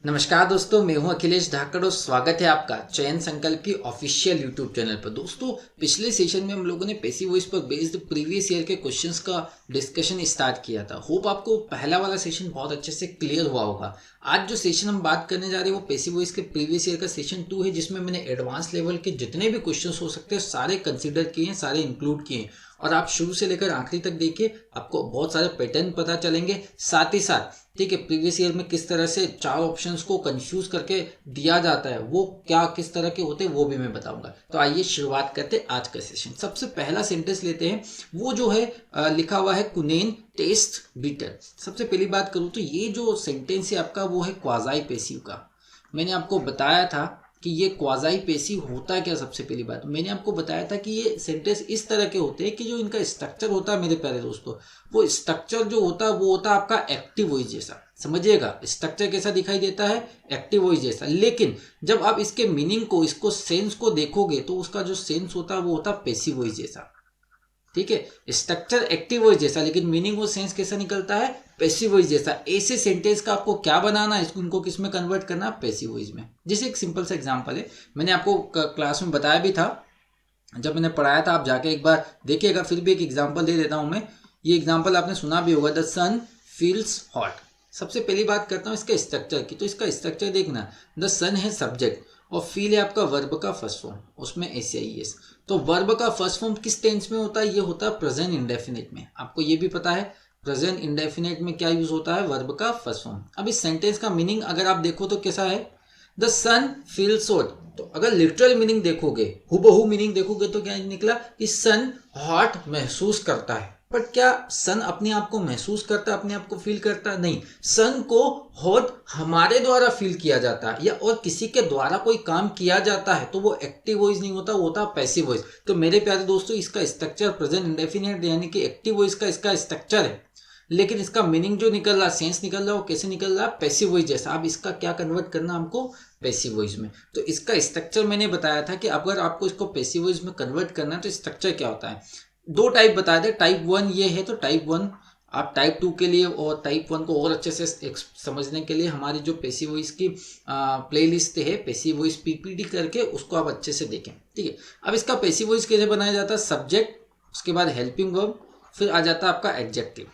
नमस्कार दोस्तों, मैं हूं अखिलेश धाकड़ और स्वागत है आपका चयन संकल्प की ऑफिशियल यूट्यूब चैनल पर। दोस्तों, पिछले सेशन में हम लोगों ने पैसिव वॉइस पर बेस्ड प्रीवियस ईयर के क्वेश्चंस का डिस्कशन स्टार्ट किया था। होप आपको पहला वाला सेशन बहुत अच्छे से क्लियर हुआ होगा। आज जो सेशन हम बात करने जा रहे हैं वो पैसिव वॉइस के प्रीवियस ईयर का सेशन 2 है, जिसमें मैंने एडवांस लेवल के जितने भी क्वेश्चन हो सकते हैं सारे कंसिडर किए हैं, सारे इंक्लूड किए हैं। और आप शुरू से लेकर आखिरी तक देखिए, आपको बहुत सारे पैटर्न पता चलेंगे। साथ ही साथ ठीक है, प्रीवियस ईयर में किस तरह से चार ऑप्शंस को कंफ्यूज करके दिया जाता है, वो क्या किस तरह के होते हैं वो भी मैं बताऊंगा। तो आइए शुरुआत करते हैं आज का सेशन। सबसे पहला सेंटेंस लेते हैं, वो जो है लिखा हुआ है कुनेन टेस्ट बिटर। सबसे पहली बात करूं तो ये जो सेंटेंस है आपका वो है क्वाजाई पैसिव का। मैंने आपको बताया था कि ये क्वाजाई पैसिव होता क्या। सबसे पहली बात मैंने आपको बताया था कि ये सेंटेंस इस तरह के होते हैं कि जो इनका स्ट्रक्चर होता है मेरे प्यारे दोस्तों, वो स्ट्रक्चर जो होता है वो होता है आपका एक्टिव वॉइस जैसा। समझिएगा, स्ट्रक्चर कैसा दिखाई देता है, एक्टिव वॉइस जैसा। लेकिन जब आप इसके मीनिंग को, इसको सेंस को देखोगे तो उसका जो सेंस होता है वो होता है पैसिव वॉइस जैसा। ठीक है, स्ट्रक्चर एक्टिव वॉइस जैसा लेकिन मीनिंग और सेंस कैसा निकलता है, पैसिव वॉइस जैसा। ऐसे सेंटेंस का आपको क्या बनाना है, इसको इनको किस में कन्वर्ट करना है, पैसिव वॉइस में। जैसे एक सिंपल सा एग्जांपल है, मैंने आपको क्लास में बताया भी था जब मैंने पढ़ाया था, आप जाके एक बार देखिएगा। फिर भी एक एग्जांपल दे देता हूं मैं। ये एग्जांपल आपने सुना भी होगा, द सन फील्स हॉट। सबसे पहली बात करता हूँ इसका स्ट्रक्चर की। तो इसका स्ट्रक्चर देखना, द सन है सब्जेक्ट और फील है आपका वर्ब का फर्स्ट फॉर्म, उसमें एस। तो वर्ब का फर्स्ट फॉर्म किस टेंस में होता है, ये होता है प्रेजेंट इंडेफिनिट में। आपको ये भी पता है प्रेजेंट इंडेफिनिट में क्या यूज होता है, वर्ब का फर्स्ट फॉर्म। अब इस सेंटेंस का मीनिंग अगर आप देखो तो कैसा है, द सन फील्स हॉट। तो अगर लिटरल मीनिंग देखोगे, हुबहू मीनिंग देखोगे तो क्या निकला कि सन हॉट महसूस करता है। बट क्या सन अपने आप को महसूस करता है, अपने आप को फील करता है? नहीं, सन को हॉट हमारे द्वारा फील किया जाता है या और किसी के द्वारा कोई काम किया जाता है तो वो एक्टिव वॉइस नहीं होता, वो होता पैसिव वॉइस। तो मेरे प्यारे दोस्तों, इसका स्ट्रक्चर प्रेजेंट इंडेफिनिट यानी कि एक्टिव वॉइस का इसका स्ट्रक्चर है, लेकिन इसका मीनिंग जो निकल रहा, सेंस निकल रहा है, वो कैसे निकल रहा है, पैसिव वॉइस जैसा। अब इसका क्या कन्वर्ट करना हमको, पैसिव वॉइस में। तो इसका स्ट्रक्चर मैंने बताया था कि अगर आपको इसको पैसिव वॉइस में कन्वर्ट करना है तो स्ट्रक्चर क्या होता है। दो टाइप बताए थे, टाइप 1 ये है, तो टाइप 1 आप टाइप 2 के लिए और टाइप 1 को और अच्छे से समझने के लिए हमारी जो पैसिव वॉइस की प्लेलिस्ट है, पैसिव वॉइस पीपीटी करके, उसको आप अच्छे से देखें। ठीक है, अब इसका पैसिव वॉइस कैसे बनाया जाता है, सब्जेक्ट, उसके बाद हेल्पिंग वर्ब, फिर आ जाता है आपका एडजेक्टिव।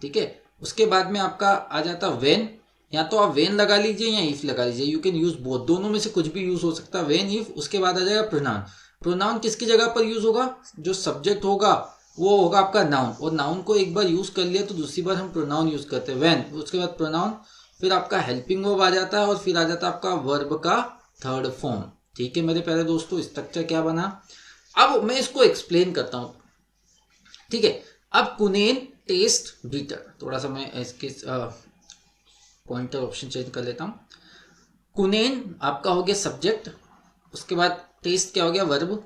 ठीक है, उसके बाद में आपका आ जाता वेन। या तो आप वेन लगा लीजिए या इफ लगा लीजिए, यू कैन यूज बोथ, दोनों में से कुछ भी यूज हो सकता है, वेन इफ। उसके बाद आ जाएगा प्रोनाउन। प्रोनाउन किसकी जगह पर यूज होगा, जो सब्जेक्ट होगा वो होगा आपका नाउन, और नाउन को एक बार यूज कर लिया तो दूसरी बार हम प्रोनाउन यूज करते हैं, वेन। उसके बाद प्रोनाउन, फिर आपका हेल्पिंग वर्ब आ जाता है और फिर आ जाता है आपका वर्ब का थर्ड फॉर्म। ठीक है मेरे प्यारे दोस्तों, स्ट्रक्चर क्या बना। अब मैं इसको एक्सप्लेन करता हूं। ठीक है, अब कुनेन टेस्ट बीटर, थोड़ा सा मैं इसके पॉइंटर ऑप्शन चेंज कर लेता हूं। कुनेन आपका हो गया सब्जेक्ट, उसके बाद टेस्ट क्या हो गया, वर्ब,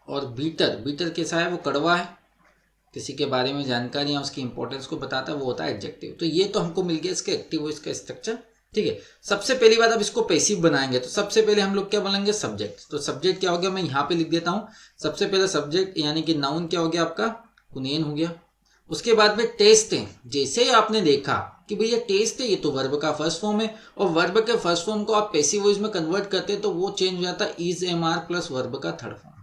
और बीटर, बीटर कैसा है, वो कड़वा है, किसी के बारे में जानकारी या उसकी इंपॉर्टेंस को बताता है, वो होता है एडजेक्टिव। तो ये तो हमको मिल गया इसके एक्टिव वॉइस का स्ट्रक्चर। ठीक है, सबसे पहली बात, अब इसको पैसिव बनाएंगे तो सबसे पहले हम लोग क्या बोलेंगे, सब्जेक्ट। तो सब्जेक्ट क्या हो गया, मैं यहाँ पे लिख देता हूँ। सबसे पहले सब्जेक्ट यानी कि नाउन क्या हो गया आपका, कुनेन हो गया। उसके बाद में टेस्ट है, जैसे ही आपने देखा कि भैया टेस्ट है, ये तो वर्ब का फर्स्ट फॉर्म है, और वर्ब के फर्स्ट फॉर्म को आप पैसिव वॉइस में कन्वर्ट करते हैं तो वो चेंज हो जाता है is am are plus verb का थर्ड फॉर्म।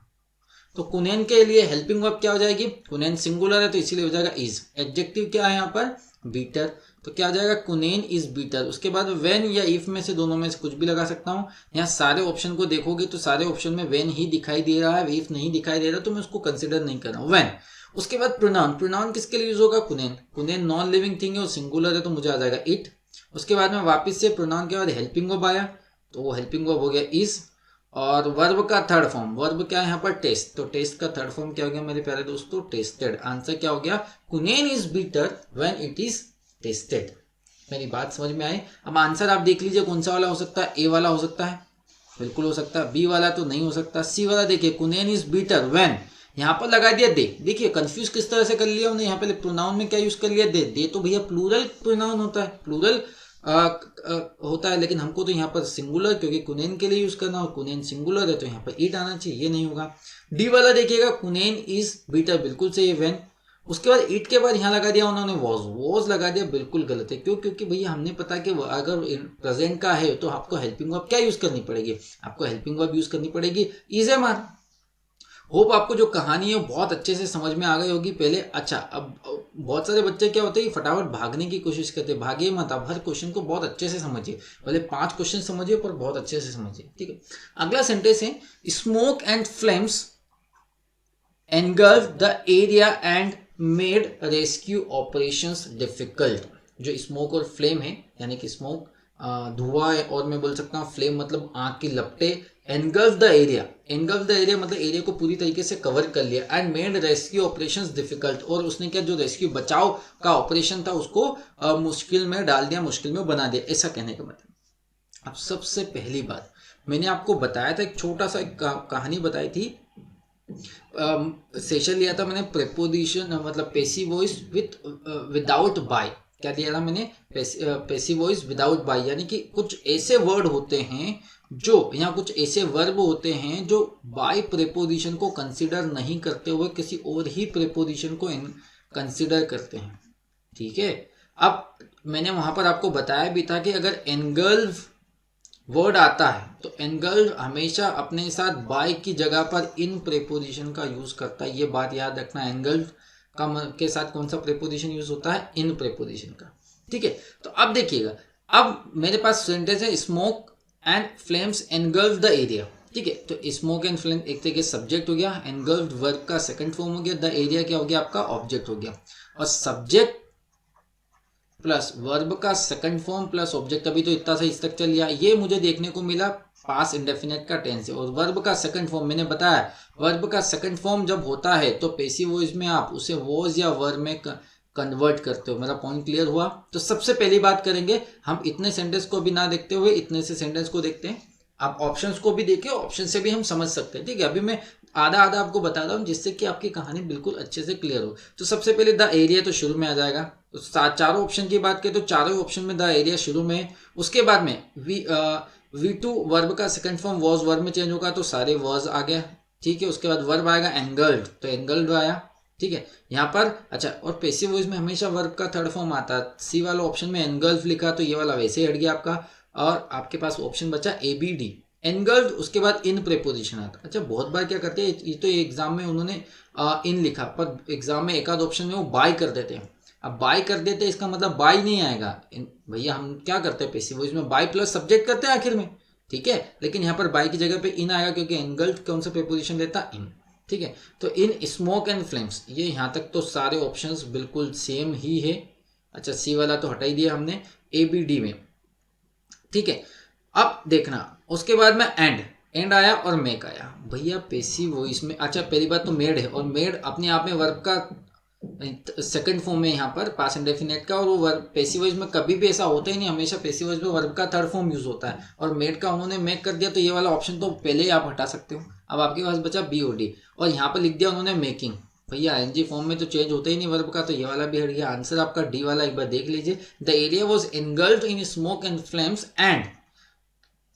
तो कुनेन के लिए हेल्पिंग वर्ब क्या हो जाएगी, कुनेन सिंगुलर है तो इसीलिए हो जाएगा इज। एडजेक्टिव क्या है यहाँ पर, बीटर, तो क्या हो जाएगा, कुनेन इज बीटर। उसके बाद वेन या इफ में से दोनों में से कुछ भी लगा सकता हूँ। यहाँ सारे ऑप्शन को देखोगे तो सारे ऑप्शन में वेन ही दिखाई दे रहा है, इफ नहीं दिखाई दे रहा, तो मैं उसको कंसिडर नहीं कर रहा हूँ, वेन। उसके बाद प्रोनाउन, प्रोनाउन किसके लिए यूज होगा, कुनेन। कुनेन नॉन लिविंग थिंग है और सिंगुलर है तो मुझे आ जाएगा इट। उसके बाद में वापस से प्रोनाउन के बाद हेल्पिंग वर्ब आया, तो वो हेल्पिंग वर्ब हो गया इज। और वर्ब का थर्ड फॉर्म, वर्ब क्या है यहाँ पर, टेस्ट, तो टेस्ट का थर्ड फॉर्म क्या हो गया मेरे प्यारे दोस्तों, टेस्टेड। आंसर क्या हो गया, quinine is bitter when it is tasted. मेरी बात समझ में आई। अब आंसर आप देख लीजिए कौन सा वाला हो सकता है, ए वाला हो सकता है, बिल्कुल हो सकता है, बी वाला तो नहीं हो सकता, सी वाला देखिए, कुनेन इज बीटर व्हेन, यहाँ पर लगा दिया दे। देखिए कंफ्यूज किस तरह से कर लिया हमने, यहाँ पे प्रोनाउन में क्या यूज कर लिया, दे। दे तो भैया प्लूरल प्रोनाउन होता है, प्लूरल होता है, लेकिन हमको तो यहाँ पर सिंगुलर, क्योंकि कुनेन के लिए यूज करना, और कुनेन सिंगुलर है तो यहाँ पर इट आना चाहिए, ये नहीं होगा। डी वाला देखिएगा, कुनेन इज बीटर, बिल्कुल सही है, वेन। उसके बाद इट के बाद यहाँ लगा दिया उन्होंने वॉज लगा दिया, बिल्कुल गलत है। क्यों? क्योंकि भैया हमने पता कि अगर प्रेजेंट का है तो आपको हेल्पिंग वर्ब क्या यूज करनी पड़ेगी, आपको हेल्पिंग वर्ब यूज करनी पड़ेगी इज एम आर। होप आपको जो कहानी है बहुत अच्छे से समझ में आ गई होगी पहले। अच्छा, अब बहुत सारे बच्चे क्या होते हैं फटाफट भागने की कोशिश करते हैं, भागिए मत, आप हर क्वेश्चन को बहुत अच्छे से समझिए, पहले 5 क्वेश्चन समझिए पर बहुत अच्छे से समझिए, ठीक है। अगला सेंटेंस है smoke and flames engulfed the area and made rescue operations difficult। जो स्मोक और फ्लेम है, यानी कि स्मोक धुआं है, और मैं बोल सकता हूँ फ्लेम मतलब आग की लपटे। engulf the area, engulf the area मतलब एरिया को पूरी तरीके से कवर कर लिया। And made rescue operations difficult, और उसने क्या जो रेस्क्यू बचाव का ऑपरेशन था उसको मुश्किल में डाल दिया, मुश्किल में बना दिया, ऐसा कहने का मतलब। अब सबसे पहली बात मैंने आपको बताया था, एक छोटा सा कहानी बताई थी, सेशन लिया था मैंने प्रेपोजिशन मतलब पेसिव वॉइस विदाउट बाय। क्या दिया था मैंने? पेसिव वॉइस विदाउट बाय, यानी कि कुछ ऐसे वर्ड होते हैं जो, या कुछ ऐसे वर्ब होते हैं जो बाय प्रेपोजिशन को कंसीडर नहीं करते हुए किसी और ही प्रेपोजिशन को कंसीडर करते हैं, ठीक है। अब मैंने वहां पर आपको बताया भी था कि अगर एनगल्फ वर्ड आता है तो एनगल्फ हमेशा अपने साथ बाय की जगह पर इन प्रेपोजिशन का यूज करता है, ये बात याद रखना। एनगल्फ के साथ कौन सा प्रेपोजिशन यूज होता है? इन प्रेपोजिशन का, ठीक है। तो अब देखिएगा, अब मेरे पास सेंटेंस है smoke and flames engulf the area, ठीक है। तो स्मोक एंड फ्लेम एक तरीके सब्जेक्ट हो गया, एनगल्फ वर्ब का सेकंड फॉर्म हो गया, द एरिया क्या हो गया आपका? ऑब्जेक्ट हो गया। और सब्जेक्ट प्लस वर्ब का सेकंड फॉर्म प्लस ऑब्जेक्ट, अभी तो इतना सा स्ट्रक्चर लिया, ये मुझे देखने को मिला पास इंडेफिनेट का टेंस है। और वर्ब का सेकंड फॉर्म मैंने बताया, वर्ब का सेकंड फॉर्म जब होता है तो पेसिव वॉइस में आप उसे वॉज या वर्ब में कन्वर्ट करते हो। मेरा पॉइंट क्लियर हुआ? तो सबसे पहली बात करेंगे हम, इतने सेंटेंस को भी ना देखते हुए इतने से सेंटेंस को देखते हैं। आप ऑप्शंस को भी देखिए, ऑप्शन से भी हम समझ सकते हैं, ठीक है। अभी मैं आधा आधा आपको बता रहा हूँ जिससे कि आपकी कहानी बिल्कुल अच्छे से क्लियर हो। तो सबसे पहले द एरिया तो शुरू में आ जाएगा, तो चारों ऑप्शन की बात करें तो चारों ऑप्शन में द एरिया शुरू में है। उसके बाद में V2 वर्ब का सेकंड फॉर्म वॉज वर्ब में चेंज होगा तो सारे वॉज आ गया, ठीक है। उसके बाद वर्ब आएगा एंगल्ड, तो एंगल्ड आया, ठीक है। यहाँ पर अच्छा, और पेसिव वॉइस में हमेशा वर्ब का थर्ड फॉर्म आता है। सी वाला ऑप्शन में एनगल्फ लिखा तो ये वाला वैसे ही हट गया आपका, और आपके पास ऑप्शन बचा ABD एनगल्फ। उसके बाद इन प्रेपोजिशन आता। अच्छा, बहुत बार क्या करते हैं, ये तो एग्जाम में उन्होंने इन लिखा, पर एग्जाम में एक आध ऑप्शन में वो बाय कर देते हैं। अब बाय कर देते हैं इसका मतलब बाय नहीं आएगा भैया, हम क्या करते हैं पेसिव वॉइस में बाय प्लस सब्जेक्ट करते हैं आखिर में, ठीक है। लेकिन यहाँ पर बाय की जगह पे इन आएगा क्योंकि एनगल्फ कौन सा प्रेपोजिशन देता? इन, ठीक है। तो इन स्मोक एंड फ्लेम्स, ये यहाँ तक तो सारे ऑप्शंस बिल्कुल सेम ही है। अच्छा, सी वाला तो हटा ही दिया हमने ABD में, ठीक है। अब देखना उसके बाद में एंड आया और मेक आया। भैया पेसिव वॉइस में, अच्छा पहली बात तो मेड है, और मेड अपने आप में वर्ब का सेकंड फॉर्म है यहाँ पर पास इंडेफिनेट का, और वो वर्ब पेसिव वॉइस में कभी भी ऐसा होता ही नहीं, हमेशा पेसिव वॉइस में वर्ब का थर्ड फॉर्म यूज होता है। और मेड का उन्होंने मेक कर दिया तो ये वाला ऑप्शन तो पहले ही आप हटा सकते हो। अब आपके पास बचा BOD, और यहाँ पर लिख दिया उन्होंने मेकिंग। भैया ING फॉर्म में तो चेंज होता ही नहीं वर्ब का, तो ये वाला भी हट गया। आंसर आपका डी वाला एक बार देख लीजिए, the area was engulfed in smoke and flames and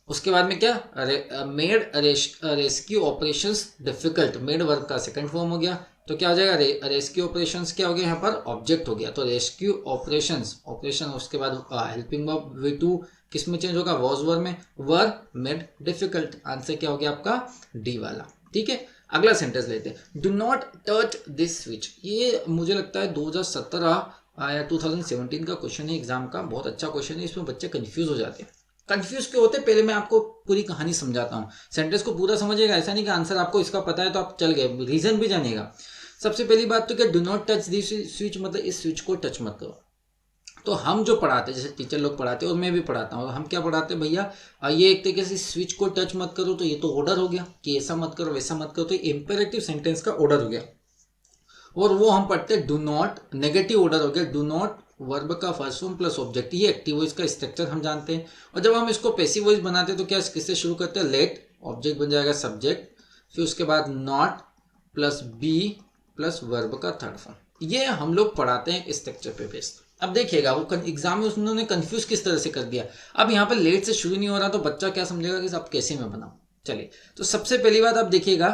उसके बाद में क्या made rescue operations difficult. Made verb का सेकंड फॉर्म हो गया तो क्या हो जाएगा? रेस्क्यू ऑपरेशंस क्या हो गया? यहाँ पर ऑब्जेक्ट हो गया, तो रेस्क्यू ऑपरेशंस ऑपरेशन। उसके बाद हेल्पिंग वर्ब V2 किस में चेंज होगा? वॉज वर्ब में, वर्ब मेड डिफिकल्ट। आंसर क्या हो गया आपका? डी वाला, ठीक है। अगला सेंटेंस लेते हैं, do not touch this switch. ये मुझे लगता है 2017 या 2017 का क्वेश्चन है एग्जाम का, बहुत अच्छा क्वेश्चन है। इसमें बच्चे कंफ्यूज हो जाते हैं। कंफ्यूज क्यों होते? पहले मैं आपको पूरी कहानी समझाता हूँ, सेंटेंस को पूरा समझिएगा। ऐसा नहीं कि आंसर आपको इसका पता है तो आप चल गए, रीजन भी जानिएगा। सबसे पहली बात तो क्या, do not touch this switch मतलब इस स्विच को टच मत करो। तो हम जो पढ़ाते हैं, जैसे टीचर लोग पढ़ाते हैं और मैं भी पढ़ाता हूँ, हम क्या पढ़ाते हैं भैया, ये एक तरीके से स्विच को टच मत करो, तो ये तो ऑर्डर हो गया कि ऐसा मत करो वैसा मत करो, तो इंपेरेटिव सेंटेंस का ऑर्डर हो गया। और वो हम पढ़ते हैं डू नॉट, नेगेटिव ऑर्डर हो गया, डू नॉट वर्ब का फर्स्ट फॉर्म प्लस ऑब्जेक्ट, ये एक्टिव वॉइस का स्ट्रक्चर हम जानते हैं। और जब हम इसको पैसिव वॉइस बनाते हैं तो क्या किससे शुरू करते हैं? लेट, ऑब्जेक्ट बन जाएगा सब्जेक्ट, फिर उसके बाद not plus be plus verb का थर्ड फॉर्म। ये हम लोग पढ़ाते हैं स्ट्रक्चर पे बेस्ड। अब देखिएगा वो एग्जाम में उन्होंने कंफ्यूज किस तरह से कर दिया। अब यहाँ पर लेट से शुरू नहीं हो रहा तो बच्चा क्या समझेगा कि अब कैसे मैं बनाऊं। चलिए, तो सबसे पहली बात आप देखिएगा,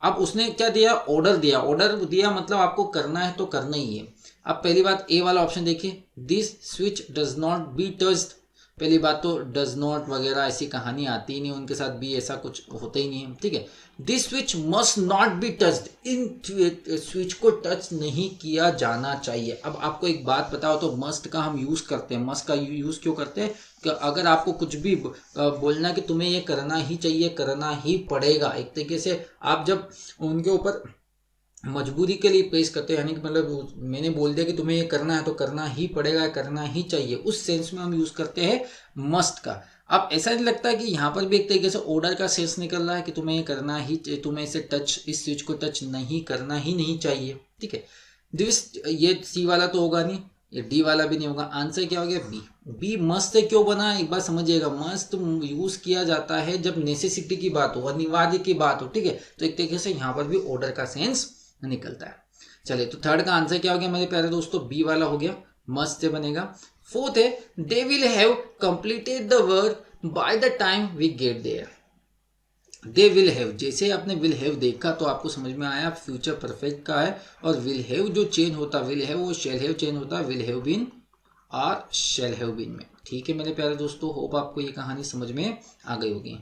अब उसने क्या दिया, ऑर्डर दिया, ऑर्डर दिया मतलब आपको करना है तो करना ही है। अब पहली बात ए वाला ऑप्शन देखिए, this switch does not be touched. पहली बात तो डज नॉट वगैरह ऐसी कहानी आती ही नहीं उनके साथ, भी ऐसा कुछ होता ही नहीं है, ठीक है। This switch must not be touched, in switch को टच नहीं किया जाना चाहिए। अब आपको एक बात बताओ तो मस्ट का हम यूज करते हैं, मस्ट का यूज क्यों करते हैं कि अगर आपको कुछ भी बोलना कि तुम्हें ये करना ही चाहिए, करना ही पड़ेगा, एक तरीके से आप जब उनके ऊपर मजबूरी के लिए पेश करते हैं, यानी कि मतलब मैंने बोल दिया कि तुम्हें ये करना है तो करना ही पड़ेगा, करना ही चाहिए, उस सेंस में हम यूज करते हैं मस्ट का। अब ऐसा नहीं लगता है कि यहाँ पर भी एक तरीके से ऑर्डर का सेंस निकल रहा है कि तुम्हें ये करना ही, तुम्हें इसे टच, इस स्विच को टच नहीं करना ही नहीं चाहिए, ठीक है। दिस, ये सी वाला तो होगा नहीं, ये डी वाला भी नहीं होगा, आंसर क्या हो गया बी। बी मस्ट से क्यों बना है एक बार समझिएगा, मस्ट यूज किया जाता है जब नेसेसिटी की बात हो, अनिवार्य की बात हो, ठीक है। तो एक तरीके से यहाँ पर भी ऑर्डर का सेंस निकलता है। चलिए तो थर्ड का आंसर क्या हो गया मेरे प्यारे दोस्तों, बी वाला हो गया, मस्ट से बनेगा। फोर्थ है, they will have completed the work by the time we get there. They will have, जैसे आपने विल हैव देखा तो आपको समझ में आया फ्यूचर परफेक्ट का है, और विल हैव जो चेंज होता है, विल हैव वो शेल हैव चेंज होता है, विल हैव बीन और शेल हैव बीन में, ठीक है मेरे प्यारे दोस्तों। होप आपको ये कहानी समझ में आ गई होगी।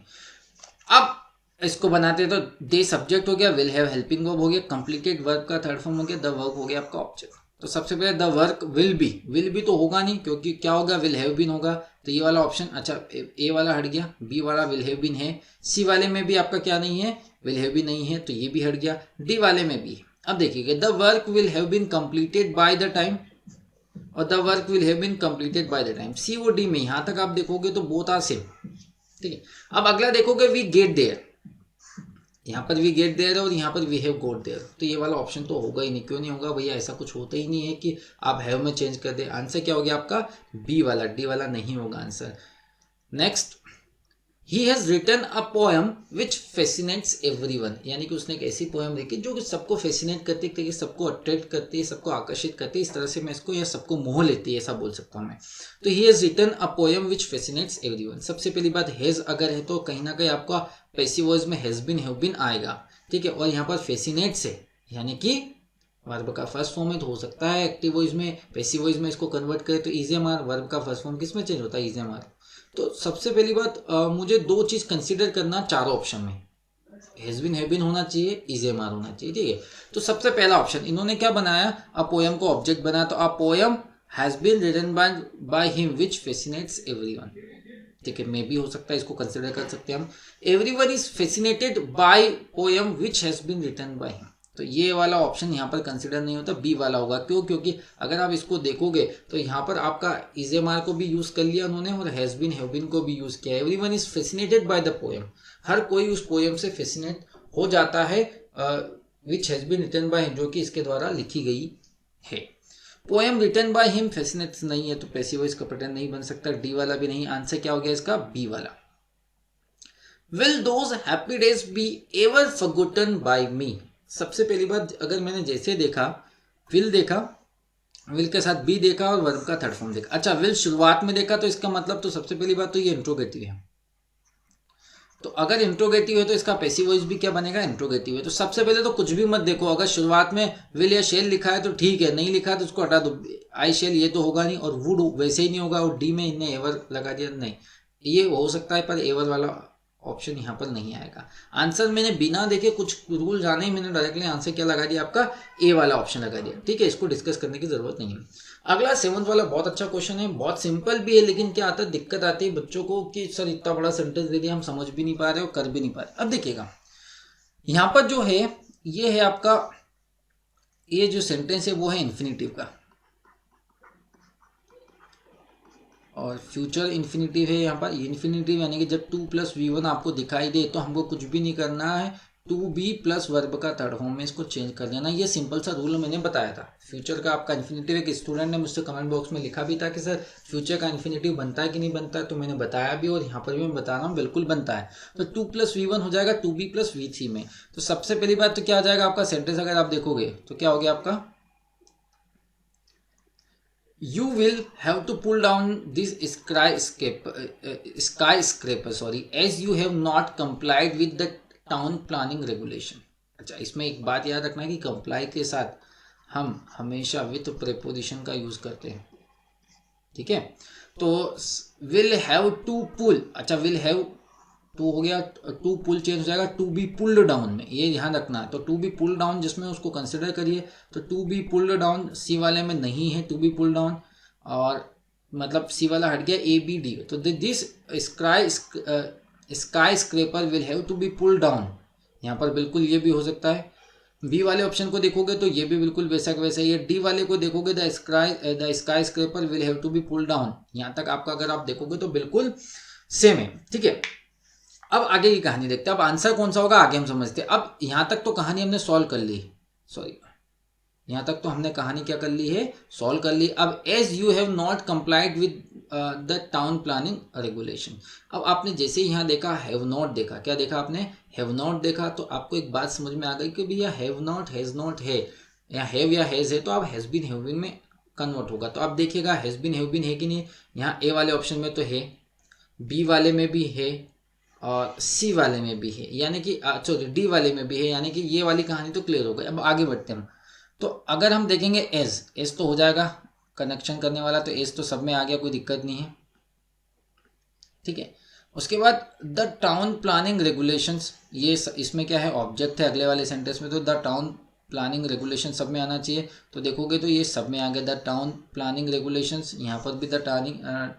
अब इसको बनाते तो दे सब्जेक्ट हो गया, विल हैव हेल्पिंग वर्ब हो गया, कंप्लीटेड वर्ब का थर्ड फॉर्म हो गया, द वर्ब हो गया आपका ऑब्जेक्ट। तो सबसे पहले the work will be, will be तो होगा नहीं क्योंकि क्या होगा, विल हैव बीन होगा, तो ये वाला ऑप्शन, अच्छा ए वाला हट गया, बी वाला विल हैव बीन है, सी वाले में भी आपका क्या नहीं है, विल हैव बीन नहीं है, तो ये भी हट गया, डी वाले में भी। अब देखिएगा, the work will have been completed by the time, और the work will have been completed by the time, C और डी में यहां तक आप देखोगे तो बोथ आर सेम, ठीक है। अब अगला देखोगे, वी गेट देयर, यहाँ पर वी गेट देयर और यहाँ पर वी हैव गोट देयर, तो ये वाला ऑप्शन तो होगा ही नहीं, क्यों नहीं होगा भैया, ऐसा कुछ होता ही नहीं है कि आप हैव में चेंज कर दे। आंसर क्या हो गया आपका बी वाला, डी वाला नहीं होगा answer. Next, he has written a poem which fascinates everyone, यानी कि उसने एक ऐसी पोएम लिखी जो कि सबको फैसिनेट करती है, सबको अट्रैक्ट करती है, सबको आकर्षित करती है, इस तरह से मैं इसको, या सबको मोह लेती है ऐसा बोल सकता हूँ मैं। तो he has written a poem which fascinates everyone, सबसे पहली बात हैज अगर है तो कहीं ना कहीं आपका पैसिव वॉइस में हैज बीन हैव बीन आएगा, ठीक है। और यहाँ पर फैसिनेट्स है, यानी कि वर्ब का फर्स्ट फॉर्म में तो हो सकता है एक्टिव वॉइस में, पैसिव वॉइस में इसको कन्वर्ट करें तो इज एम आर, वर्ब का फर्स्ट फॉर्म किस में चेंज होता है, इज एम आर। तो सबसे पहली बात मुझे दो चीज कंसीडर करना चारों ऑप्शन में, हैज बीन हैव बीन होना चाहिए, इज एम आर होना चाहिए, ठीक है। तो सबसे पहला ऑप्शन इन्होंने क्या बनाया, अ पोएम को ऑब्जेक्ट बनाया, तो a poem has been written by him which fascinates everyone, ठीक है, मे भी हो सकता है, इसको कंसिडर कर सकते हैं हम। Everyone is fascinated by poem which has been written by him, तो ये वाला ऑप्शन यहाँ पर कंसिडर नहीं होता, बी वाला होगा। क्यों, क्योंकि अगर आप इसको देखोगे तो यहाँ पर आपका इज एम आर को भी यूज कर लिया उन्होंने और हैज बीन हैव बीन को भी यूज किया। Everyone is fascinated by the poem, हर कोई उस पोएम से फैसिनेट हो जाता है, which has been written by, जो कि इसके द्वारा लिखी गई है। Poem written by him fascinates नहीं है, तो पैसिव वॉइस का पैटर्न नहीं बन सकता, डी वाला भी नहीं। आंसर क्या हो गया इसका, बी वाला। Will those happy days be ever forgotten by me, सबसे पहली बात अगर मैंने जैसे देखा, विल देखा, विल के साथ बी देखा और वर्ब का थर्ड फॉर्म देखा, अच्छा विल शुरुआत में देखा तो इसका मतलब, तो सबसे पहली बात तो ये इंट्रोगेटिव है, तो अगर इंट्रोगेटिव है तो इसका पैसिव वॉइस भी क्या बनेगा, इंट्रोगेटिव है। तो सबसे पहले तो कुछ भी मत देखो, अगर शुरुआत में विल या शेल लिखा है तो ठीक है, नहीं लिखा है तो उसको हटा दो, आई शेल ये तो होगा नहीं, और वुड वैसे ही नहीं होगा, और डी में इन्हें एवर लगा दिया, नहीं ये हो सकता है पर एवर वाला ऑप्शन यहाँ पर नहीं आएगा। आंसर मैंने बिना देखे कुछ रूल जाने ही मैंने डायरेक्टली आंसर क्या लगा दिया, आपका ए वाला ऑप्शन लगा दिया, ठीक है, इसको डिस्कस करने की जरूरत नहीं है। अगला सेवंथ वाला बहुत अच्छा क्वेश्चन है, बहुत सिंपल भी है, लेकिन क्या आता है दिक्कत आती है बच्चों को कि सर इतना बड़ा सेंटेंस दे दिया, हम समझ भी नहीं पा रहे और कर भी नहीं पा रहे। अब देखिएगा यहाँ पर जो है ये है आपका, ये जो सेंटेंस है वो है इन्फिनिटिव का, और फ्यूचर इन्फिनिटिव है यहाँ पर। इन्फिनिटिव यानी कि जब 2 + V1 आपको दिखाई दे तो हमको कुछ भी नहीं करना है, 2B + वर्ब का थर्ड फॉर्म में इसको चेंज कर देना। ये सिंपल सा रूल मैंने बताया था। फ्यूचर का आपका इन्फिनिटिव, एक स्टूडेंट ने मुझसे कमेंट बॉक्स में लिखा भी था कि सर फ्यूचर का इन्फिनिटिव बनता है कि नहीं बनता है, तो मैंने बताया भी और यहाँ पर भी मैं बता रहा हूँ बिल्कुल बनता है। तो 2 + V1 हो जाएगा 2B + V3 में। तो सबसे पहली बात तो क्या आ जाएगा आपका सेंटेंस, अगर आप देखोगे तो क्या हो गया आपका, you will have to pull down this skyscraper as you have not complied with the town planning regulation। अच्छा, इसमें एक बात याद रखना है कि कंप्लाई के साथ हम हमेशा विथ प्रेपोजिशन का यूज करते हैं, ठीक है। तो विल हैव टू पुल, अच्छा विल हैव टू हो गया, टू पुल चेंज हो जाएगा टू बी पुल्ड डाउन में, ये ध्यान रखना है। तो टू बी पुल्ड डाउन जिसमें उसको कंसिडर करिए, तो टू बी पुल्ड डाउन सी वाले में नहीं है टू बी पुल्ड डाउन, और मतलब सी वाला हट गया, ए बी डी। तो this skyscraper will have to be pulled down, यहाँ पर बिल्कुल ये भी हो सकता है। बी वाले ऑप्शन को देखोगे तो ये भी बिल्कुल वैसा का वैसा ही है। डी वाले को देखोगे the skyscraper will have to be pulled down, यहाँ तक आपका अगर आप देखोगे तो बिल्कुल सेम है, ठीक है। अब आगे की कहानी देखते हैं, अब आंसर कौन सा होगा आगे हम समझते हैं। अब यहाँ तक तो कहानी हमने सॉल्व कर ली, सॉरी यहाँ तक तो हमने कहानी क्या कर ली है, सॉल्व कर ली। अब as you have not complied with the town planning regulation, अब आपने जैसे यहाँ देखा हैव नॉट देखा, क्या देखा आपने, हैव नॉट देखा, तो आपको एक बात समझ में आ गई कि भैया हैव नॉट हैज नॉट है, या हैव या हैज है, तो आप हैज बीन हैव बीन में कन्वर्ट होगा। तो आप देखिएगा हैज बीन हैव बीन है कि नहीं, यहाँ ए वाले ऑप्शन में तो है, बी वाले में भी है, और सी वाले में भी है, यानी कि सॉरी डी वाले में भी है, यानी कि ये वाली कहानी तो क्लियर हो गई। अब आगे बढ़ते हैं हम। तो अगर हम देखेंगे एज तो हो जाएगा कनेक्शन करने वाला, तो एज तो सब में आ गया, कोई दिक्कत नहीं है, ठीक है। उसके बाद द टाउन प्लानिंग रेगुलेशंस, ये इसमें क्या है, ऑब्जेक्ट है अगले वाले सेंटेंस में, तो द टाउन प्लानिंग रेगुलेशन सब में आना चाहिए। तो देखोगे तो ये सब में आ गया द टाउन प्लानिंग रेगुलेशंस, यहाँ पर भी द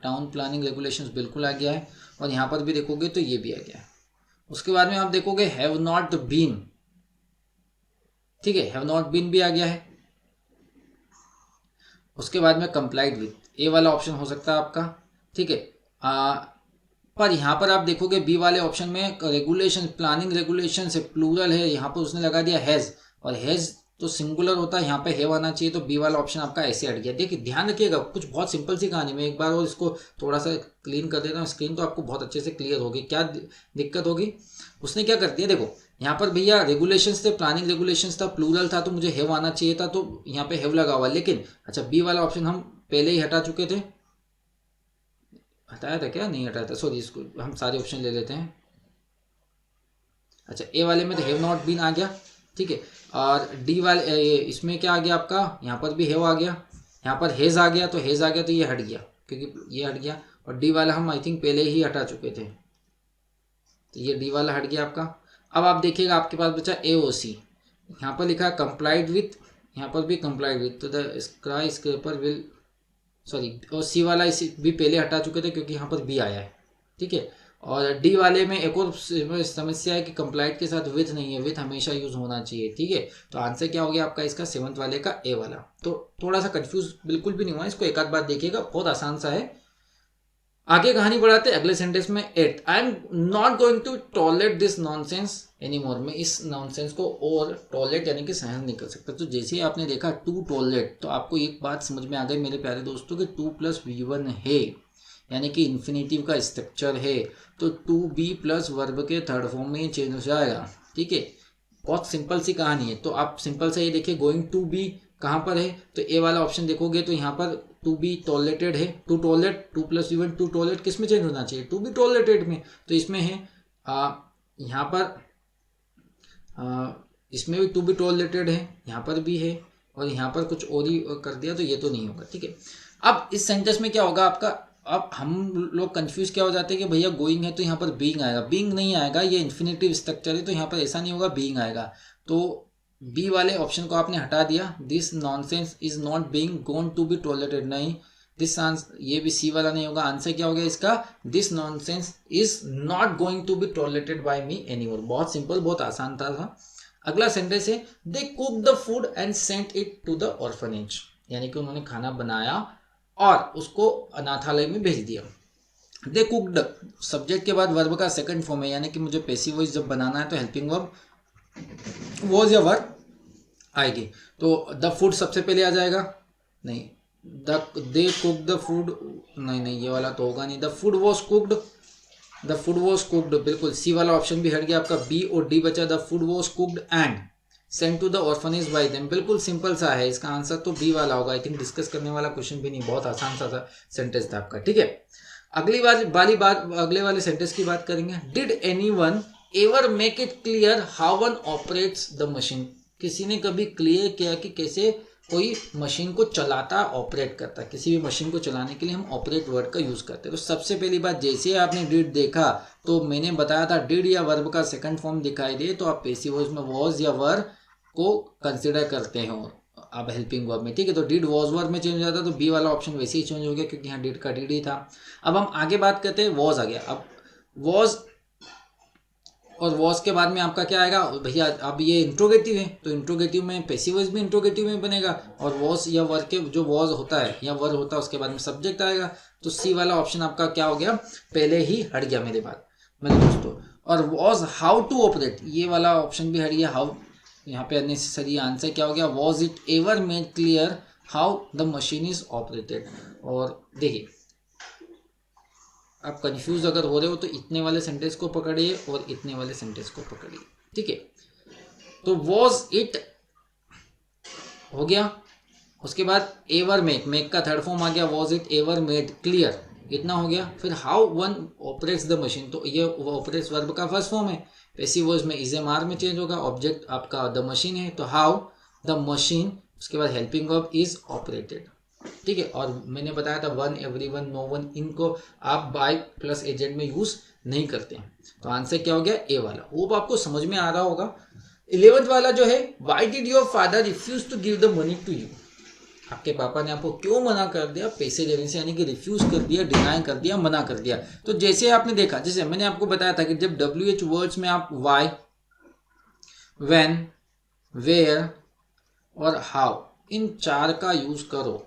टाउन प्लानिंग रेगुलेशंस बिल्कुल आ गया है, और यहाँ पर भी देखोगे तो ये भी आ गया है। उसके बाद में आप देखोगे हैव नॉट बीन, ठीक है, हैव नॉट बीन भी आ गया है। उसके बाद में कंप्लाइड विथ, ए वाला ऑप्शन हो सकता है आपका, ठीक है। पर यहाँ पर आप देखोगे बी वाले ऑप्शन में रेगुलेशन, प्लानिंग रेगुलेशन से प्लूरल है, यहाँ पर उसने लगा दिया हैज, और हैज तो सिंगुलर होता है, यहाँ पे हैव आना चाहिए, तो बी वाला ऑप्शन आपका ऐसे हट गया। देखिए ध्यान रखिएगा, कुछ बहुत सिंपल सी कहानी में एक बार और इसको थोड़ा सा क्लीन कर देता हूँ, स्क्रीन तो आपको बहुत अच्छे से क्लियर होगी। क्या दिक्कत होगी, उसने क्या कर दिया, देखो यहाँ पर भैया रेगुलेशंस थे, प्लानिंग रेगुलेशंस था, प्लूरल था, तो मुझे हैव आना चाहिए था, तो यहाँ पे हैव लगा हुआ, लेकिन अच्छा बी वाला ऑप्शन हम पहले ही हटा चुके थे, हटाया था क्या, नहीं हटाया था, सॉरी इसको हम सारे ऑप्शन ले लेते हैं। अच्छा ए वाले में तो हैव नॉट बीन आ गया, ठीक है, और डी वाले इसमें क्या आ गया आपका, यहाँ पर भी हैव आ गया, यहाँ पर हैज आ गया, तो हैज आ गया तो ये हट गया, क्योंकि ये हट गया, और डी वाला हम आई थिंक पहले ही हटा चुके थे, तो ये डी वाला हट गया आपका। अब आप देखिएगा आपके पास बचा ए ओ सी, यहाँ पर लिखा कंप्लाइड विथ, यहाँ पर भी कंप्लाइड विथ, तो the skyscraper will, sorry और सी वाला इसी भी पहले हटा चुके थे क्योंकि यहाँ पर बी आया है, ठीक है। और डी वाले में एक और समस्या है कि कंप्लाइड के साथ विथ नहीं है, विथ हमेशा यूज होना चाहिए, ठीक है। तो आंसर क्या हो गया आपका इसका, सेवंथ वाले का ए वाला। तो थोड़ा सा कंफ्यूज बिल्कुल भी नहीं हुआ, इसको एक आध बार देखिएगा, बहुत आसान सा है। आगे कहानी बढ़ाते हैं अगले सेंटेंस में, at I am not going to tolerate this nonsense any more, मैं इस नॉनसेंस को और टॉलरेट यानी कि सहन नहीं कर सकता। तो जैसे ही आपने देखा टू टॉलरेट, तो आपको एक बात समझ में आ गई मेरे प्यारे दोस्तों कि टू प्लस V1 है, यानी कि इन्फिनेटिव का स्ट्रक्चर है, तो टू बी प्लस वर्ब के थर्ड फॉर्म में चेंज हो जाएगा, ठीक है। बहुत सिंपल सी कहानी है। तो आप सिंपल से ये देखिए गोइंग टू बी कहाँ पर है, तो ए वाला ऑप्शन देखोगे तो यहाँ पर टू बी टॉलरेटेड है, to tolerate, to plus V1 to tolerate किस में चेंज होना चाहिए, टू बी टॉलरेटेड में, तो इसमें है यहाँ पर इसमें भी टू बी टॉलरेटेड है, यहाँ पर भी है, और यहाँ पर कुछ और ही कर दिया, तो ये तो नहीं होगा, ठीक है। अब इस सेंटेंस में क्या होगा आपका, अब हम लोग कंफ्यूज क्या हो जाते हैं कि भैया गोइंग है तो यहाँ पर बीइंग आएगा, बीइंग नहीं आएगा, ये इन्फिनेटिव स्ट्रक्चर है, तो यहाँ पर ऐसा नहीं होगा, बीइंग आएगा। तो बी वाले ऑप्शन को आपने हटा दिया, this nonsense is not being gone to be tolerated, नहीं दिस ये भी सी वाला नहीं होगा। आंसर क्या हो गया इसका, this nonsense is not going to be tolerated by me anymore. बहुत सिंपल, बहुत आसान था। अगला सेंटेंस है they cook the food and sent it to the orphanage, यानी कि उन्होंने खाना बनाया और उसको अनाथालय में भेज दिया। दे कुक्ड, सब्जेक्ट के बाद वर्ब का सेकंड फॉर्म है, यानी कि मुझे पैसिव वॉइस जब बनाना है तो हेल्पिंग वर्ब वॉज या वर्ब आएगी। तो द फूड सबसे पहले आ जाएगा, नहीं दे कुक द फूड, नहीं ये वाला तो होगा नहीं, the food was cooked, the food was cooked, बिल्कुल सी वाला ऑप्शन भी हट गया आपका, बी और डी बचा, the food was cooked and sent to the orphanage by them, बिल्कुल सिंपल सा है, इसका आंसर तो बी वाला होगा। आई थिंक डिस्कस करने वाला क्वेश्चन भी नहीं, बहुत आसान सा सेंटेंस था आपका, ठीक है। अगले वाले सेंटेंस की बात करेंगे, did anyone ever make it clear how one operates the machine. किसी ने कभी क्लियर किया कि कैसे कोई मशीन को चलाता ऑपरेट करता। किसी भी मशीन को चलाने के लिए हम ऑपरेट वर्ड का यूज करते हैं। तो सबसे पहली बात, जैसे आपने डिड देखा तो मैंने बताया था डिड या वर्ब का सेकंड फॉर्म दिखाई दे तो आप पैसिव वॉइस में वॉज या वर को कंसिडर करते हो अब हेल्पिंग वर्ब में। ठीक है, तो डिड वॉज वर्ब में चेंज हो जाता तो बी वाला ऑप्शन वैसे ही चेंज हो गया क्योंकि यहाँ डिड का डिड ही था। अब हम आगे बात करते हैं, वॉज आ गया। अब वॉज और वॉज के बाद में आपका क्या आएगा भैया, अब ये इंट्रोगेटिव है तो इंट्रोगेटिव में पैसिव वॉइस भी इंट्रोगेटिव में बनेगा और वॉज या वर के जो वॉज होता है या वर होता है उसके बाद में सब्जेक्ट आएगा। तो सी वाला ऑप्शन आपका क्या हो गया, पहले ही हट गया मेरे दोस्तों। और वॉज हाउ टू ऑपरेट, ये वाला ऑप्शन भी हट गया। हाउ यहाँ पे अननेसेसरी, आंसर क्या हो गया, was it ever made clear how the machine is operated. और देखिए आप कंफ्यूज अगर हो रहे हो तो इतने वाले सेंटेंस को पकड़िए और इतने वाले सेंटेंस को पकड़िए। ठीक है, तो वॉज इट हो गया। उसके बाद एवर मेक का थर्ड फॉर्म आ गया, was it ever made clear, इतना हो गया। फिर how one operates the machine, तो ये ऑपरेट्स वर्ब का फर्स्ट फॉर्म है। पैसिव वॉइस में इज एम आर में चेंज होगा, ऑब्जेक्ट आपका द मशीन है तो हाउ द मशीन, उसके बाद हेल्पिंग वर्ब इज ऑपरेटेड। ठीक है, और मैंने बताया था one, every one, no one, इनको आप बाय प्लस एजेंट में यूज नहीं करते हैं। तो आंसर क्या हो गया, ए वाला। वो आपको समझ में आ रहा होगा। 11th वाला जो है, why did your father refuse to give the money to you, आपके पापा ने आपको क्यों मना कर दिया पैसे देने से, यानी कि रिफ्यूज कर दिया, डिनाई कर दिया, मना कर दिया। तो जैसे आपने देखा, जैसे मैंने आपको बताया था कि जब WH वर्ड्स में आप वाई, व्हेन, वेयर और हाउ इन चार का यूज करो,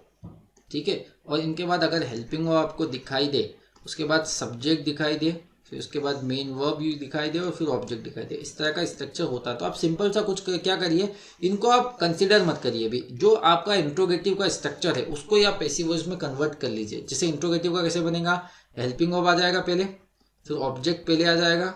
ठीक है, और इनके बाद अगर हेल्पिंग वर्ब आपको दिखाई दे, उसके बाद सब्जेक्ट दिखाई दे, फिर उसके बाद मेन वर्ब दिखाई दे और फिर ऑब्जेक्ट दिखाई दे, इस तरह का स्ट्रक्चर होता है। तो आप सिंपल सा कुछ क्या करिए, इनको आप कंसिडर मत करिए भी। जो आपका इंट्रोगेटिव का स्ट्रक्चर है उसको ही आप पैसिव वॉइस में कन्वर्ट कर लीजिए। जैसे इंट्रोगेटिव का कैसे बनेगा, हेल्पिंग वर्ब आ जाएगा पहले, फिर ऑब्जेक्ट पहले आ जाएगा,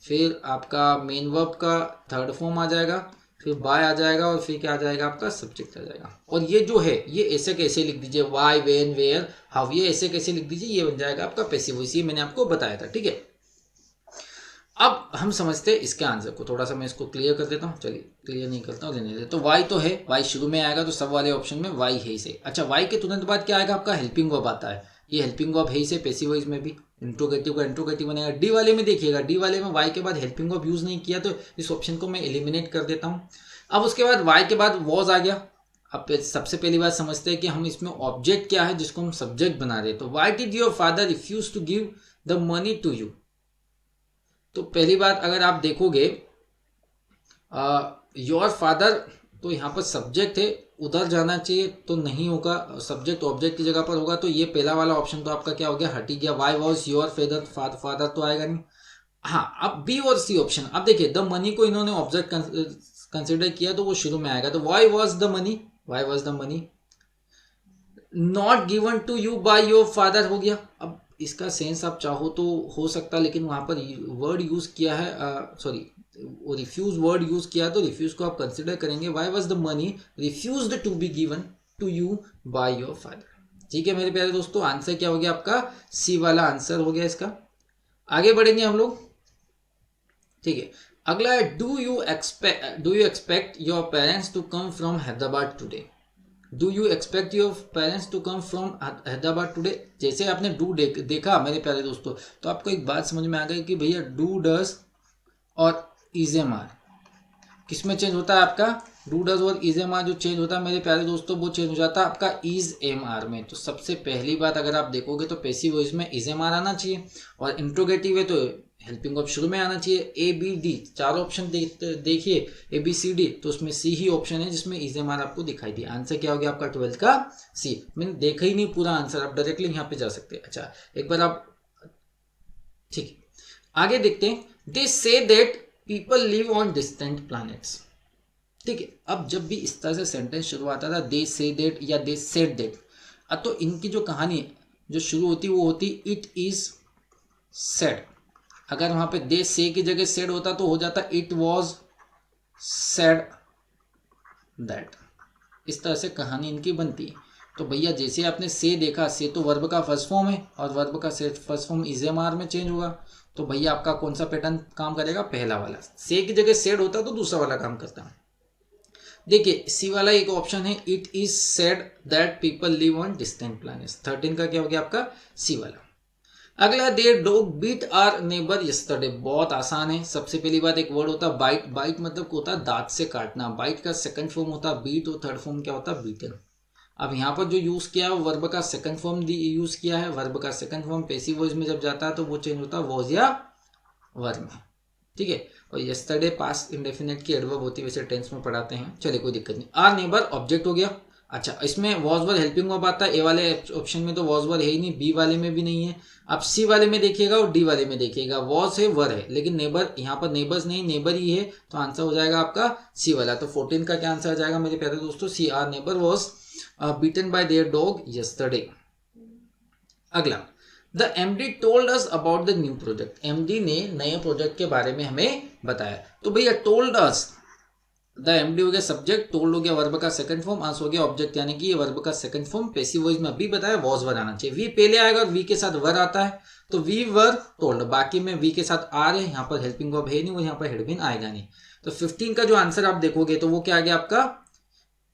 फिर आपका मेन वर्ब का थर्ड फॉर्म आ जाएगा, फिर बाय आ जाएगा और फिर क्या आ जाएगा, आपका सब्जेक्ट आ जाएगा। और ये जो है ये ऐसे कैसे लिख दीजिए, वाई, वेन, वेयर, हाउ, ये ऐसे कैसे लिख दीजिए, ये बन जाएगा आपका पैसिव वॉइस। ये मैंने आपको बताया था। ठीक है, अब हम समझते हैं इसके आंसर को। थोड़ा सा मैं इसको क्लियर कर देता हूँ, चलिए क्लियर नहीं करता हूँ, लेने देते। तो वाई तो है, वाई शुरू में आएगा तो सब वाले ऑप्शन में वाई है इसे। अच्छा, वाई के तुरंत बाद क्या आएगा, आपका हेल्पिंग वर्ब आता है। ये हेल्पिंग वर्ब है इसे पैसिव वॉइस में भी, इंट्रोगेटिव का इंट्रोगेटिव बनेगा। डी वाले में देखिएगा, डी वाले में वाई के बाद हेल्पिंग वर्ब यूज नहीं किया तो इस ऑप्शन को मैं एलिमिनेट कर देता हूँ। अब उसके बाद वाई के बाद वॉज आ गया। अब सबसे पहली बात समझते हैं कि हम इसमें ऑब्जेक्ट क्या है जिसको हम सब्जेक्ट बना रहे हैं। तो why did your father refuse to give the money to you, तो पहली बात अगर आप देखोगे योर फादर, तो यहाँ पर सब्जेक्ट है, उधर जाना चाहिए तो नहीं होगा, सब्जेक्ट ऑब्जेक्ट की जगह पर होगा। तो ये पहला वाला ऑप्शन तो आपका क्या हो गया, हट ही गया। वाई वॉज योर फादर तो आएगा नहीं। हाँ, अब बी और सी ऑप्शन, अब देखिए द मनी को इन्होंने ऑब्जेक्ट कंसिडर किया तो वो शुरू में आएगा। तो why was the money, why was the money not given to you by your father हो गया। अब इसका सेंस आप चाहो तो हो सकता है, लेकिन वहां पर वर्ड यूज किया है, सॉरी रिफ्यूज वर्ड यूज किया, तो रिफ्यूज को आप कंसिडर करेंगे। Why was the money refused to be given to you by your father. ठीक है मेरे प्यारे दोस्तों, आंसर क्या हो गया आपका, सी वाला आंसर हो गया इसका। आगे बढ़ेंगे हम लोग। ठीक है, अगला है do you expect your parents to come from Hyderabad today. Do you expect your parents to come from Hyderabad today. जैसे आपने डू देखा मेरे प्यारे दोस्तों, तो आपको एक बात समझ में आ गई कि भैया डू, डज और इज एम आर किस में चेंज होता है आपका, डू, डज और इज एम आर जो चेंज होता है मेरे प्यारे दोस्तों वो चेंज हो जाता है आपका इज एम आर में। तो सबसे पहली बात अगर आप देखोगे तो पैसिव वॉइस में इज एम आर आना चाहिए, और इंट्रोगेटिव है तो हेल्पिंग वर्ब शुरू में आना चाहिए। ए बी डी चार ऑप्शन देखिए, ए बी सी डी, तो उसमें सी ही ऑप्शन है जिसमें इज एम आर आपको दिखाई दिया। आंसर क्या हो गया आपका 12th का सी। मैंने देखा ही नहीं पूरा आंसर, आप डायरेक्टली यहाँ पे जा सकते हैं। अच्छा एक बार आप, ठीक है आगे देखते हैं। They say that people live on distant planets. ठीक है, अब जब भी इस तरह से सेंटेंस शुरू आता था, दे से दैट या दे सेड दैट, तो इनकी जो कहानी जो शुरू होती वो होती इट इज सेड। अगर वहां पे दे से की जगह सेड होता तो हो जाता इट वॉज सेड दैट। इस तरह से कहानी इनकी बनती है। तो भैया जैसे आपने से देखा, से तो वर्ब का फर्स्ट फॉर्म है और वर्ब का first form is am are में चेंज होगा। तो भैया आपका कौन सा पैटर्न काम करेगा, पहला वाला। से की जगह सेड होता तो दूसरा वाला काम करता है। देखिए सी वाला एक ऑप्शन है, it is said that people live on distant planets. 13 का क्या हो गया आपका, सी वाला। अगला, their dog beat our neighbour yesterday. बहुत आसान है। सबसे पहली बात, एक वर्ड होता है बाइट। बाइट मतलब होता है दांत से काटना। बाइट का सेकंड फॉर्म होता है बीट और थर्ड फॉर्म क्या होता है, बीटन। अब यहाँ पर जो यूज किया है वर्ब का सेकंड फॉर्म यूज किया है। वर्ब का सेकंड फॉर्म पैसिव वॉइस में जब जाता है तो वो चेंज होता है वॉज या वर में, ठीक है। और यस्टरडे पास्ट इंडेफिनिट की एडवर्ब होती है, वैसे टेंस में पढ़ाते हैं, चलिए कोई दिक्कत नहीं। आर नेबर ऑब्जेक्ट हो गया। अच्छा, इसमें वॉज वर हेल्पिंग वर्ब आता है। ए वाले ऑप्शन में तो वॉज वर है ही नहीं, बी वाले में भी नहीं है। अब सी वाले में देखिएगा और डी वाले में देखिएगा, वॉज है वर है, लेकिन नेबर यहाँ पर नेबर्स नहीं, नेबर ही है, तो आंसर हो जाएगा आपका सी वाला। तो 14 का क्या आंसर आ जाएगा मेरे प्यारे दोस्तों, C. Our neighbour was beaten by their dog yesterday. अगला, the MD told us about the new project. MD ने नए प्रोजेक्ट के बारे में हमें बताया। तो भैया टोल्ड अस, द एमडी हो गया सब्जेक्ट, टोल्ड हो गया वर्ब का सेकंड फॉर्म, अस हो गया ऑब्जेक्ट, यानी कि ये वर्ब का सेकंड फॉर्म पैसिव वॉइस में अभी बताया वॉज वर आना चाहिए। वी पहले आएगा और वी के साथ वर आता है, तो वी वर टोल्ड। बाकी में वी के साथ आर है, यहाँ पर हेल्पिंग वर्ब है नहीं, वो यहाँ पर हेड बीन आएगा नहीं। तो 15 का जो आंसर आप देखोगे तो वो क्या आ गया आपका,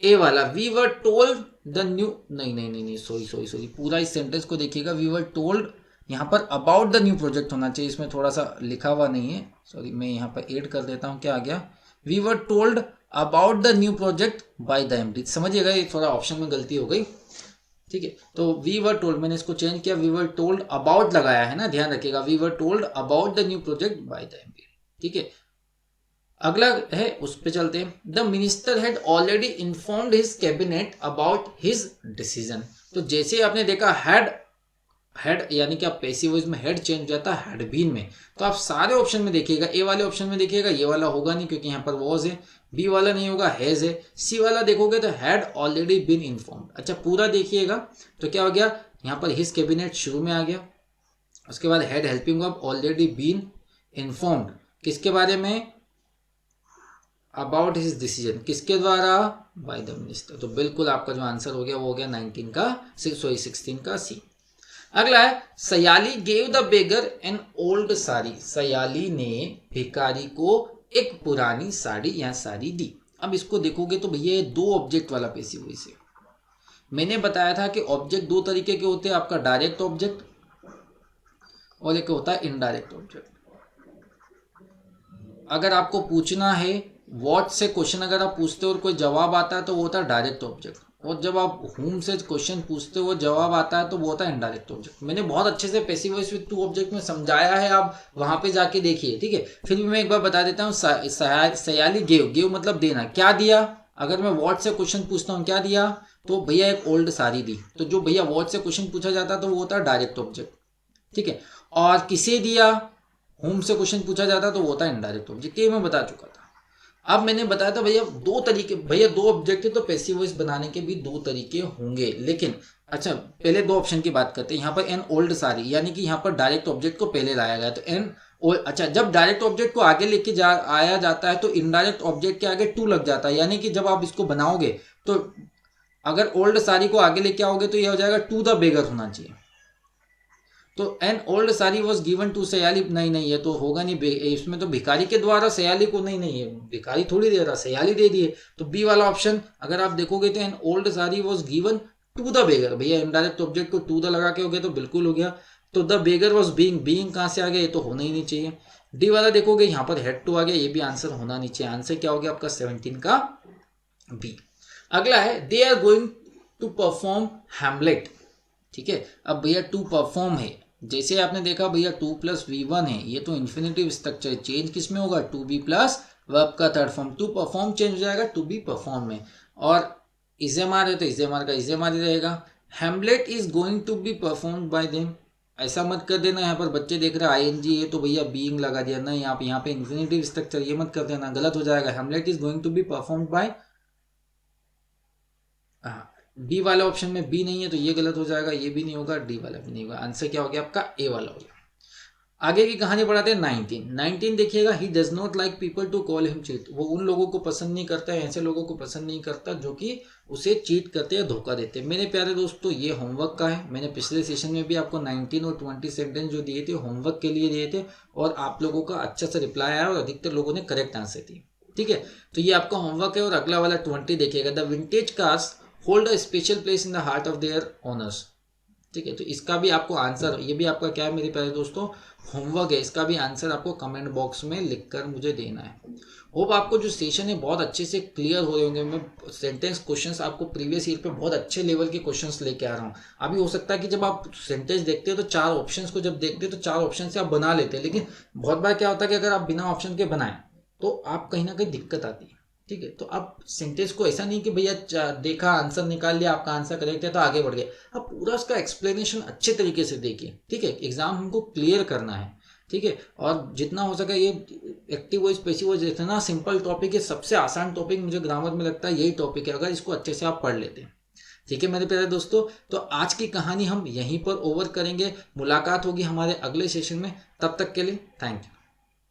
ए वाला। We were told the new, नहीं, सॉरी, पूरा इस सेंटेंस को देखिएगा। वी वर टोल्ड, यहाँ पर अबाउट द न्यू प्रोजेक्ट होना चाहिए, इसमें थोड़ा सा लिखा हुआ नहीं है, सॉरी, मैं यहाँ पर ऐड कर देता हूँ। क्या आ गया, we were told about the new project by the MD. समझिएगा, ये थोड़ा ऑप्शन में गलती हो गई, ठीक है। तो वी वर टोल्ड, मैंने इसको चेंज किया, वी वर टोल्ड अबाउट लगाया है ना, ध्यान रखिएगा, we were told about the new project by the MD, ठीक है। अगला है, उस पे चलते हैं। The minister had already informed his cabinet about his decision. तो जैसे आपने देखा हैड यानी कि आप पैसिव वॉइस में हेड चेंज हो जाता है हैड बीन में। तो आप सारे ऑप्शन में देखिएगा, ए वाले ऑप्शन में देखिएगा, ये वाला होगा नहीं क्योंकि यहाँ पर वॉज है। बी वाला नहीं होगा, हैज है। सी वाला देखोगे तो हैड ऑलरेडी बीन इन्फॉर्म्ड। अच्छा, पूरा देखिएगा तो क्या हो गया, यहाँ पर हिज कैबिनेट शुरू में आ गया, उसके बाद had helping verb already been informed, किसके बारे में, अबाउट हिज डिसीजन, किसके द्वारा, बाय द मिनिस्टर। तो बिल्कुल आपका जो आंसर हो गया वो हो गया 19 का, 16 का सी। अगला है, Sayali gave the beggar an old sari. Sayali ने भिखारी को एक पुरानी साड़ी या साड़ी दी। अब इसको देखोगे तो भैया ये दो ऑब्जेक्ट वाला पैसिव वॉइस है। मैंने बताया था कि ऑब्जेक्ट दो तरीके के होते हैं, आपका डायरेक्ट ऑब्जेक्ट और एक होता है इनडायरेक्ट ऑब्जेक्ट। अगर आपको पूछना है व्हाट से क्वेश्चन अगर आप पूछते हो और कोई जवाब आता है तो वो होता है डायरेक्ट ऑब्जेक्ट, और जब आप होम से क्वेश्चन पूछते हो जवाब आता है तो वो होता है इनडायरेक्ट ऑब्जेक्ट। मैंने बहुत अच्छे से passive voice with two object में समझाया है, आप वहां पे जाके देखिए, ठीक है। फिर भी मैं एक बार बता देता हूँ, सयाली गेव मतलब देना, क्या दिया। अगर मैं व्हाट से क्वेश्चन पूछता हूँ क्या दिया, तो भैया एक ओल्ड साड़ी दी। तो जो भैया व्हाट से क्वेश्चन पूछा जाता है तो वो होता है डायरेक्ट ऑब्जेक्ट, ठीक है। और किसे दिया, होम से क्वेश्चन पूछा जाता तो वो होता है इनडायरेक्ट ऑब्जेक्ट, ये मैं बता चुका था। अब मैंने बताया था भैया दो तरीके, भैया दो ऑब्जेक्ट है तो पैसिव वॉइस बनाने के भी दो तरीके होंगे, लेकिन अच्छा पहले दो ऑप्शन की बात करते हैं। यहाँ पर एन ओल्ड सारी, यानी कि यहाँ पर डायरेक्ट ऑब्जेक्ट को पहले लाया गया, तो एन अच्छा जब डायरेक्ट ऑब्जेक्ट को आगे लेके आया जाता है तो इनडायरेक्ट ऑब्जेक्ट के आगे टू लग जाता है, यानी कि जब आप इसको बनाओगे तो अगर ओल्ड सारी को आगे लेके आओगे तो यह हो जाएगा टू द बेगर होना चाहिए। तो an old sari was given to Sayali, नहीं ये तो होगा नहीं, इसमें तो भिखारी के द्वारा सयाली को, नहीं है, भिखारी थोड़ी दे रहा, सयाली दे दिए। तो बी वाला ऑप्शन अगर आप देखोगे तो an old sari was given to the beggar, भैया इनडायरेक्ट ऑब्जेक्ट को टू द लगा के हो गया तो बिल्कुल हो गया। तो द बेगर वॉज बीइंग कहाँ से आ गया, ये तो होना ही नहीं चाहिए। डी वाला देखोगे यहाँ पर हेड टू आ गया, ये भी आंसर होना नहीं चाहिए। आंसर क्या हो गया आपका 17 का बी। अगला है, they are going to perform Hamlet, ठीक है। अब भैया टू परफॉर्म है, जैसे आपने देखा भैया 2 + V1 है, ये तो इन्फिनेटिव स्ट्रक्चर, चेंज किस में होगा, टू बी प्लस वर्ब का third form, to perform change हो जाएगा टू बी परफॉर्म में, और इजेमार है तो इजेमार का इजेमार ही रहेगा। Hamlet is going to be perform by them, ऐसा मत कर देना, यहाँ पर बच्चे देख रहे हैं ING है तो भैया बीइंग लगा दिया, नहीं आप यहाँ पे इन्फिनेटिव स्ट्रक्चर, ये मत कर देना, गलत हो जाएगा। Hamlet is going to be perform by, B वाले ऑप्शन में बी नहीं है तो ये गलत हो जाएगा, ये भी नहीं होगा, डी वाला भी नहीं होगा। आंसर क्या हो गया आपका, ए वाला हो गया। आगे की कहानी बढ़ाते हैं 19 देखिएगा, he does not like people to call him cheat. वो उन लोगों को पसंद नहीं करता है, ऐसे लोगों को पसंद नहीं करता जो कि उसे चीट करते या धोखा देते। मेरे प्यारे दोस्तों, ये होमवर्क का है। मैंने पिछले सेशन में भी आपको 19 और 20 सेंटेंस जो दिए थे होमवर्क के लिए दिए थे, और आप लोगों का अच्छा सा रिप्लाई आया और अधिकतर लोगों ने करेक्ट आंसर दिए। ठीक है, तो ये आपका होमवर्क है। और अगला वाला 20 देखिएगा, the vintage cars hold a special place in the heart of their owners. ठीक है, तो इसका भी आपको आंसर, ये भी आपका क्या है मेरे प्यारे दोस्तों, होमवर्क है। इसका भी आंसर आपको कमेंट बॉक्स में लिखकर मुझे देना है। होप आपको जो सेशन है बहुत अच्छे से क्लियर हो रहे होंगे। मैं सेंटेंस क्वेश्चंस आपको प्रीवियस ईयर पे बहुत अच्छे लेवल के क्वेश्चंस लेके आ रहा हूँ। अभी हो सकता है कि जब आप सेंटेंस देखते हो तो चार ऑप्शंस को जब देखते हो तो चार ऑप्शन से आप बना लेते हैं, लेकिन बहुत बार क्या होता है कि अगर आप बिना ऑप्शन के बनाएं तो आप कहीं ना कहीं दिक्कत आती है। ठीक है, तो आप सेंटेंस को ऐसा नहीं कि भैया देखा आंसर निकाल लिया, आपका आंसर करेक्ट है तो आगे बढ़ गए। आप पूरा उसका एक्सप्लेनेशन अच्छे तरीके से देखिए। ठीक है, एग्जाम हमको क्लियर करना है। ठीक है, और जितना हो सके ये एक्टिव वॉइस पैसिव वॉइस इतना सिंपल टॉपिक है, सबसे आसान टॉपिक मुझे ग्रामर में लगता है यही टॉपिक है, अगर इसको अच्छे से आप पढ़ लेते हैं। ठीक है मेरे प्यारे दोस्तों, तो आज की कहानी हम यहीं पर ओवर करेंगे। मुलाकात होगी हमारे अगले सेशन में, तब तक के लिए थैंक यू।